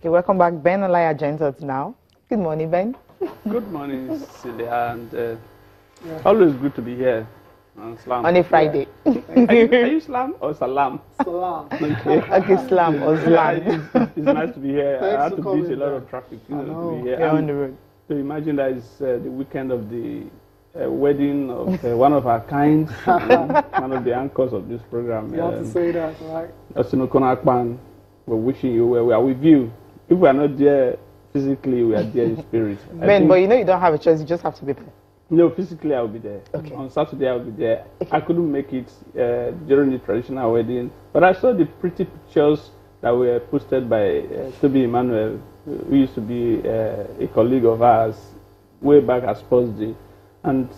Okay, welcome back. Ben Olaya joins us now. Good morning, Ben. Good morning, Celia, and always good to be here on Slam. On a Friday. Are you Slam or Salam? Salam. Okay, Slam or Slam. It's nice to be here. Thanks I had for to coming beat a lot back. of traffic I to know. be here. You're on the road. So imagine that it's the weekend of the wedding of one of our kind, one of the anchors of this program. You have to say that, right? Osinokona Akpan, we're wishing you well. We are with you. If we are not there physically, we are there in spirit. Ben, but you know you don't have a choice. You just have to be there. No, physically I will be there. Okay. On Saturday I will be there. I couldn't make it during the traditional wedding, but I saw the pretty pictures that were posted by Toby Emmanuel, who used to be a colleague of ours way back at Sports Day, and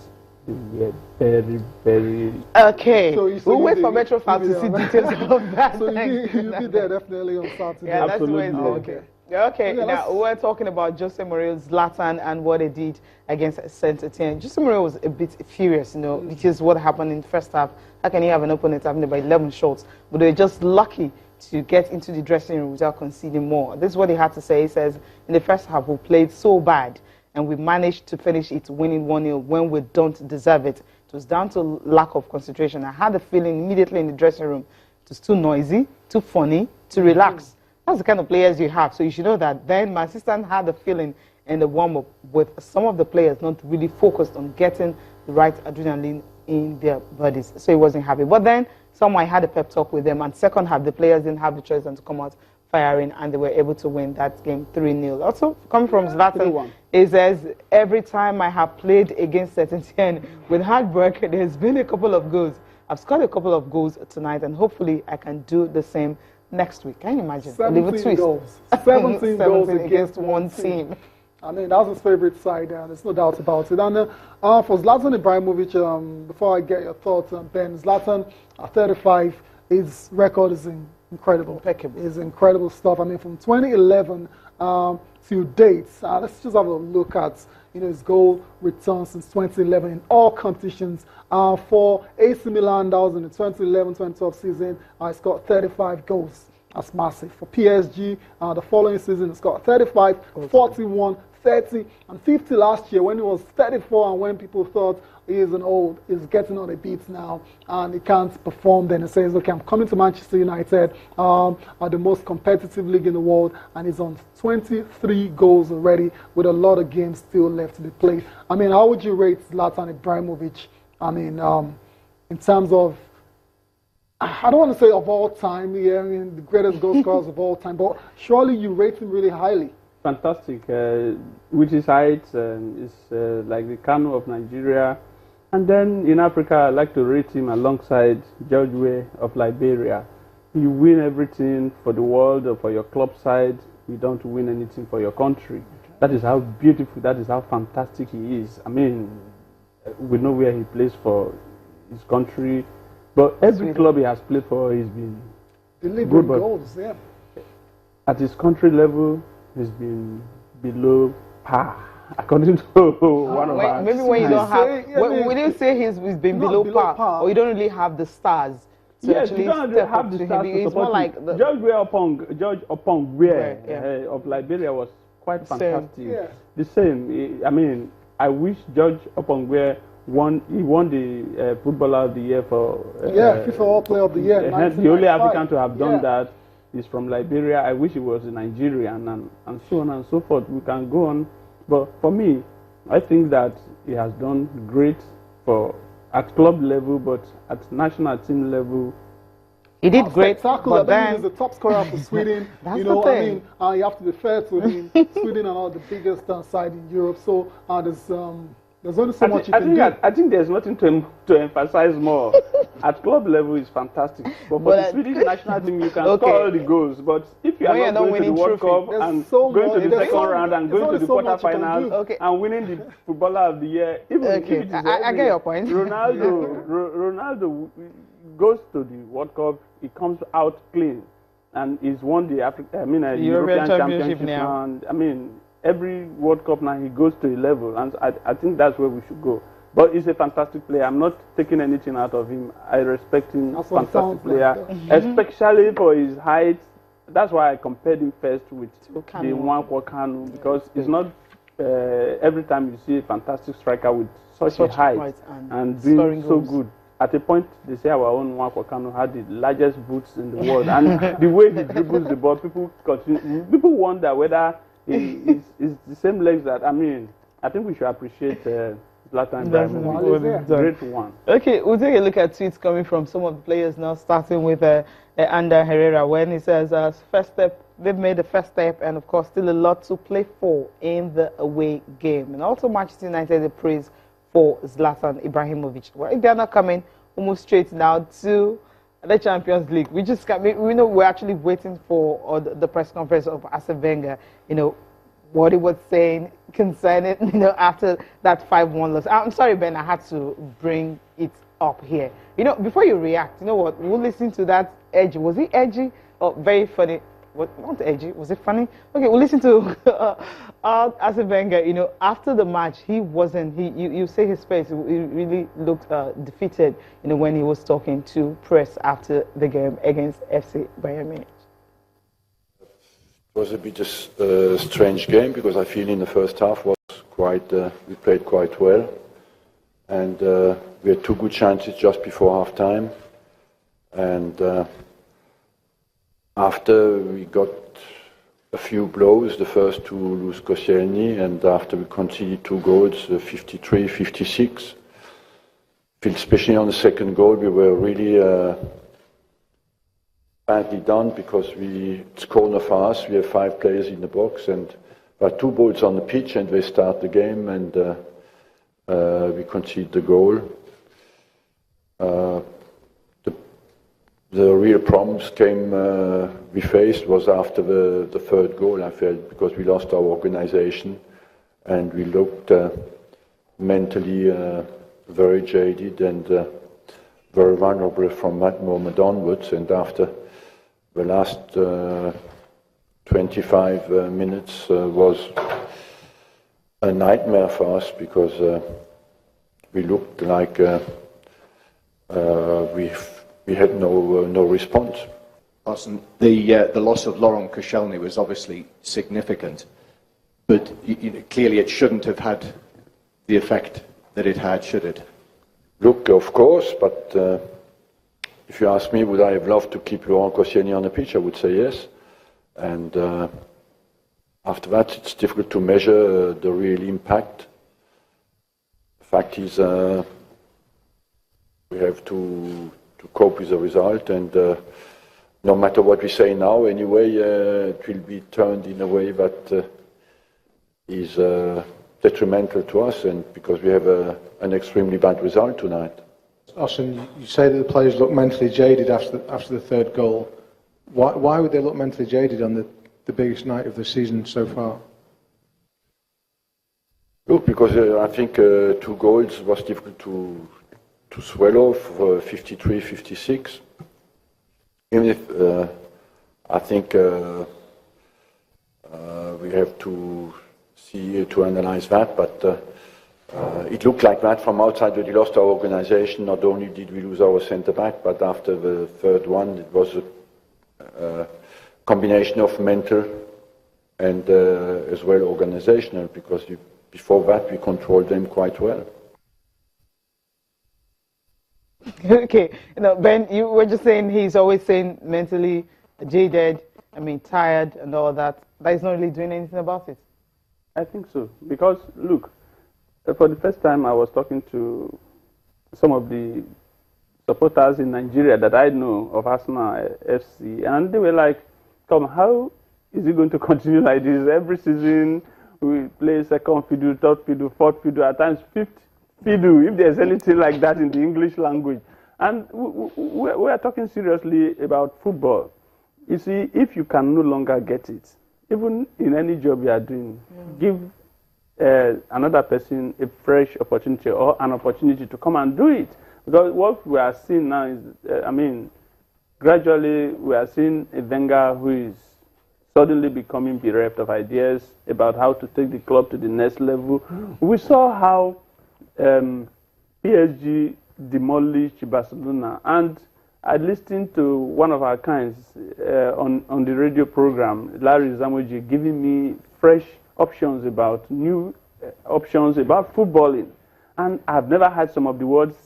we were very, very... Okay, So we'll wait for Metro Fab to see details of that. So you'll be there definitely on Saturday. Yeah, that's the way it's Absolutely. okay. Okay, Yeah, now we're talking about Jose Mourinho, Zlatan, and what they did against Saint Etienne. Jose Mourinho was a bit furious, you know, because what happened in the first half. How can you have an opponent having about 11 shots? But they're just lucky to get into the dressing room without conceding more. This is what he had to say. He says, in the first half, we played so bad, and we managed to finish it winning 1-0 when we don't deserve it. It was down to lack of concentration. I had the feeling immediately in the dressing room it was too noisy, too funny, too relaxed. That's the kind of players you have. So you should know that. Then my assistant had the feeling in the warm-up with some of the players not really focused on getting the right adrenaline in their bodies. So he wasn't happy. But then someone had a pep talk with them, and second half the players didn't have the choice than to come out firing, and they were able to win that game 3-0. Also, coming from Zlatan, he says, every time I have played against Saint Etienne with hard work, there's been a couple of goals. I've scored a couple of goals tonight, and hopefully I can do the same next week. Can you imagine? 17 goals. 17 goals against one team. I mean, that's his favorite side, and there's no doubt about it. And for Zlatan Ibrahimovic, before I get your thoughts, Ben, Zlatan at 35, his record is incredible. Impeccable. It's incredible stuff. I mean, from 2011 to date, let's just have a look at his goal return since 2011 in all competitions. For AC Milan, that was in the 2011-2012 season, he scored 35 goals. That's massive. For PSG, the following season, he scored 35, 41, 30, and 50 last year when he was 34, and when people thought he's getting on a beat now, and he can't perform. Then he says, okay, I'm coming to Manchester United, the most competitive league in the world, and he's on 23 goals already with a lot of games still left to be played. I mean, how would you rate Zlatan Ibrahimovic? I mean, in terms of, I don't want to say of all time, I mean, the greatest goal scorers of all time, but surely you rate him really highly. Fantastic. With his height, is like the Kano of Nigeria. And then in Africa, I like to rate him alongside George Weah of Liberia. You win everything for the world or for your club side. You don't win anything for your country. That is how beautiful, that is how fantastic he is. I mean, we know where he plays for his country, but every club he has played for, he's been delivering goals, yeah. At his country level, he's been below par, according to one of us. Maybe when you don't have, when you say he's been below par, or you don't really have the stars to actually you don't step have up the to stars him. to It's more support like him. George Opong of Liberia was quite fantastic. Yeah. The same. I mean, I wish George Opong won the Footballer of the Year for FIFA All Player of the Year. The only African to have done that is from Liberia. I wish he was a Nigerian, and so on and so forth. We can go on, but for me, I think that he has done great at club level, but at national team level, he did great. But then he's the top scorer for Sweden. That's the thing. I mean, you have to be fair to him. Sweden are not the biggest side in Europe, so there's only so much you can do. I think there's nothing to emphasize more. At club level, it's fantastic. But for the Swedish national team, you can score all the goals. But if you are not going to the World Cup and going to the second round and going to the quarterfinals and winning the Footballer of the Year, even if it is I get your point. Ronaldo goes to the World Cup, he comes out clean, and he's won the European Championship now. And I mean, every World Cup now he goes to a level, and I think that's where we should go. But he's a fantastic player. I'm not taking anything out of him. I respect him. Fantastic player, especially for his height that's why I compared him first with the Kanu. Nwankwo Kanu, because it's not every time you see a fantastic striker with such a height and doing so good. At a point, they say our own Nwankwo Kanu had the largest boots in the world, and the way he dribbles the ball, people wonder whether it's the same legs that, I mean, I think we should appreciate Zlatan Ibrahimovic. Great one. Okay, we'll take a look at tweets coming from some of the players now, starting with Ander Herrera, when he says, first step, they've made the first step, and of course, still a lot to play for in the away game. And also, Manchester United, the praise for Zlatan Ibrahimovic. Well, they are not coming almost straight now to the Champions League. We know we're actually waiting for the press conference of Arsene Wenger, what he was saying concerning, after that 5-1 loss. I'm sorry, Ben, I had to bring it up here. Before you react, you know what? We'll listen to that edgy. Was it edgy or very funny? Not edgy. Was it funny? Okay, we'll listen to Arsene Wenger. After the match, he wasn't. You say his face. He really looked defeated. When he was talking to press after the game against FC Bayern Munich. It was a bit a strange game because I feel in the first half was quite. We played quite well, and we had 2 good chances just before half time, and. After we got a few blows, the first to lose Koscielny, and after we conceded 2 goals, 53, 56, especially on the second goal, we were really badly done because it's corner for us. We have 5 players in the box, and there are 2 balls on the pitch, and they start the game, and we concede the goal. The real problems we faced was after the 3rd goal, I felt, because we lost our organization and we looked mentally very jaded and very vulnerable from that moment onwards. And after the last 25 minutes was a nightmare for us because we looked like we had no response. Arsene, the loss of Laurent Koscielny was obviously significant, but clearly it shouldn't have had the effect that it had, should it? Look, of course, but if you ask me, would I have loved to keep Laurent Koscielny on the pitch? I would say yes. And after that, it's difficult to measure the real impact. The fact is, we have to cope with the result, and no matter what we say now, anyway, it will be turned in a way that is detrimental to us, and because we have an extremely bad result tonight. Arsene, you say that the players look mentally jaded after the 3rd goal. Why would they look mentally jaded on the biggest night of the season so far? Look, because I think 2 goals was difficult to swallow for 53, 56. Even if I think we have to analyze that, but it looked like that from outside that we lost our organization. Not only did we lose our centre back, but after the 3rd one, it was a combination of mental and as well organizational, because before that we controlled them quite well. Okay, Ben, you were just saying he's always saying mentally jaded, tired and all that. That he's not really doing anything about it. I think so, because look, for the first time I was talking to some of the supporters in Nigeria that I know of Arsenal FC, and they were like, Tom, how is it going to continue like this? Every season we play 2nd fiddle, 3rd fiddle, 4th fiddle, at times 5th fiddle, if there's anything like that in the English language. And we are talking seriously about football. You see, if you can no longer get it, even in any job you are doing, give another person a fresh opportunity or an opportunity to come and do it. Because what we are seeing now is, gradually we are seeing a Wenger who is suddenly becoming bereft of ideas about how to take the club to the next level. We saw how PSG demolished Barcelona, and I listened to one of our kinds on the radio program, Larry Zamoji, giving me fresh options about new options about footballing. And I've never had some of the words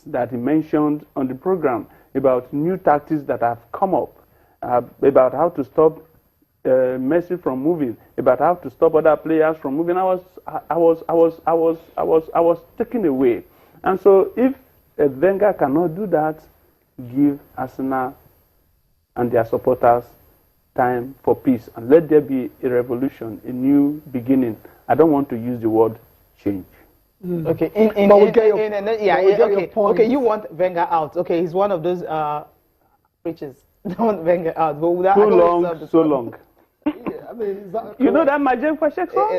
that he mentioned on the program about new tactics that have come up, about how to stop Messi from moving, about how to stop other players from moving. I was taken away. And so if Wenger cannot do that, give Arsenal and their supporters time for peace and let there be a revolution, a new beginning. I don't want to use the word change. Okay, okay, you want Wenger out. Okay, he's one of those preachers. Don't want Wenger out. But without so long. Yeah, I mean, is that you know that Majek Fashek song?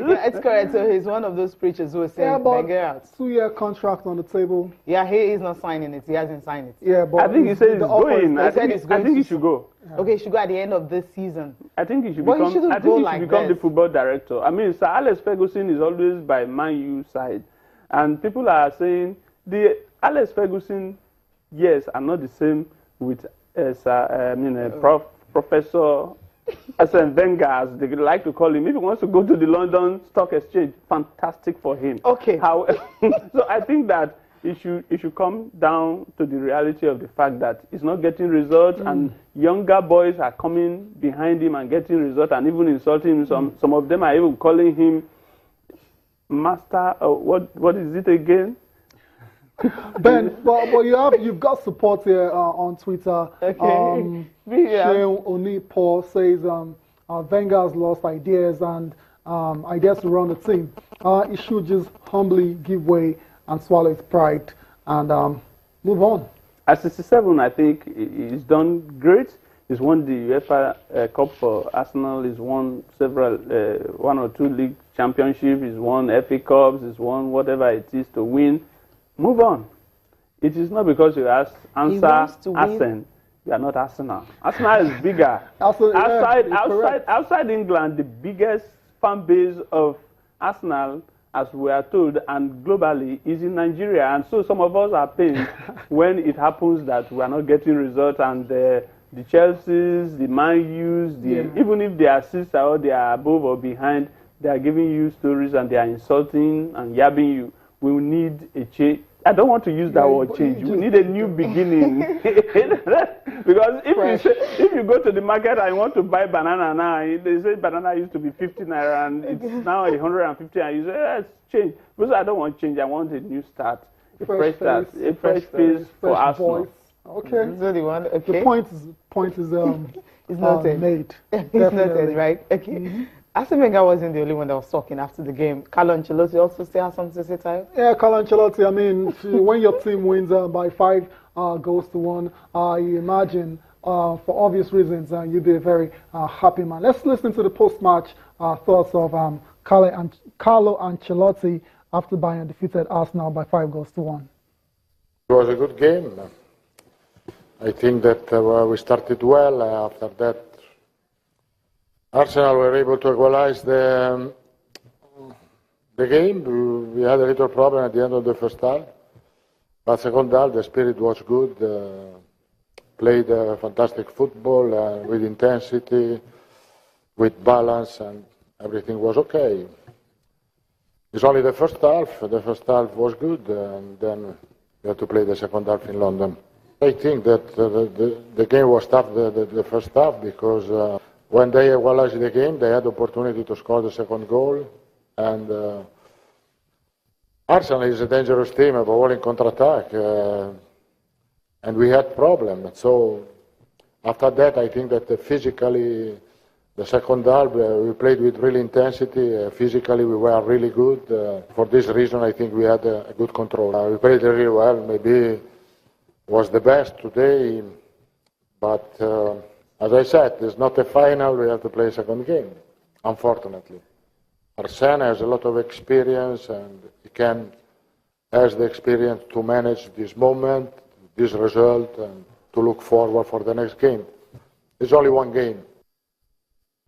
Yeah, it's correct. So he's one of those preachers who is saying Wenger out. 2-year contract on the table. Yeah, he is not signing it. He hasn't signed it. Yeah, but I think he said he's going. I think he should go. Yeah. Okay, he should go at the end of this season. I think he should become. I think he should become the football director. I mean, Sir Alex Ferguson is always by Man U side, and people are saying the Alex Ferguson years are not the same with Professor Arsene Wenger, as they like to call him. If he wants to go to the London Stock Exchange, fantastic for him. Okay. So I think that it should come down to the reality of the fact that he's not getting results, and younger boys are coming behind him and getting results, and even insulting him. Some of them are even calling him master. What is it again? Ben, but you've got support here on Twitter. Okay. Shane Oni-Paul says Wenger has lost ideas and ideas to run the team. He should just humbly give way and swallow his pride and move on. At 67, I think he's done great. He's won the UEFA Cup for Arsenal. He's won several, 1 or 2 league championships. He's won FA Cups. He's won whatever it is to win. Move on. It is not because you answer Arsenal. You are not Arsenal. Arsenal is bigger. Outside England, the biggest fan base of Arsenal, as we are told, and globally, is in Nigeria. And so some of us are pained when it happens that we are not getting results, and the Chelseas, the Man U's, even if they are sister or they are above or behind, they are giving you stories and they are insulting and yabbing you. We need a change. I don't want to use that word change. We need a new beginning. Because if you go to the market and you want to buy banana now, they say banana used to be 50 naira and it's now 150, and you say, let's change. Because I don't want change. I want a new start, a fresh start, a fresh face for Arsenal. Okay. The one. Okay. The point is it's noted. Made. It's noted, right? Okay. Arsene Wenger wasn't the only one that was talking after the game. Carlo Ancelotti also still has something to say, Tayo? Yeah, Carlo Ancelotti, I mean, when your team wins by 5 goals to 1, you imagine, for obvious reasons, you'd be a very happy man. Let's listen to the post-match thoughts of Carlo Ancelotti after Bayern defeated Arsenal by 5 goals to 1. It was a good game. I think that we started well. After that, Arsenal were able to equalize the game. We had a little problem at the end of the first half. But second half, the spirit was good. Played fantastic football with intensity, with balance, and everything was okay. It's only the first half. The first half was good, and then we had to play the second half in London. I think that the game was tough the first half because when they equalized the game, they had the opportunity to score the second goal. And Arsenal is a dangerous team, a ball in counter-attack. And we had problems. So after that, I think that physically, the second half, we played with real intensity. Physically, we were really good. For this reason, I think we had a good control. We played really well. Maybe was the best today. But as I said, it's not a final. We have to play a second game, unfortunately. Arsene has a lot of experience, and he has the experience to manage this moment, this result, and to look forward for the next game. It's only one game.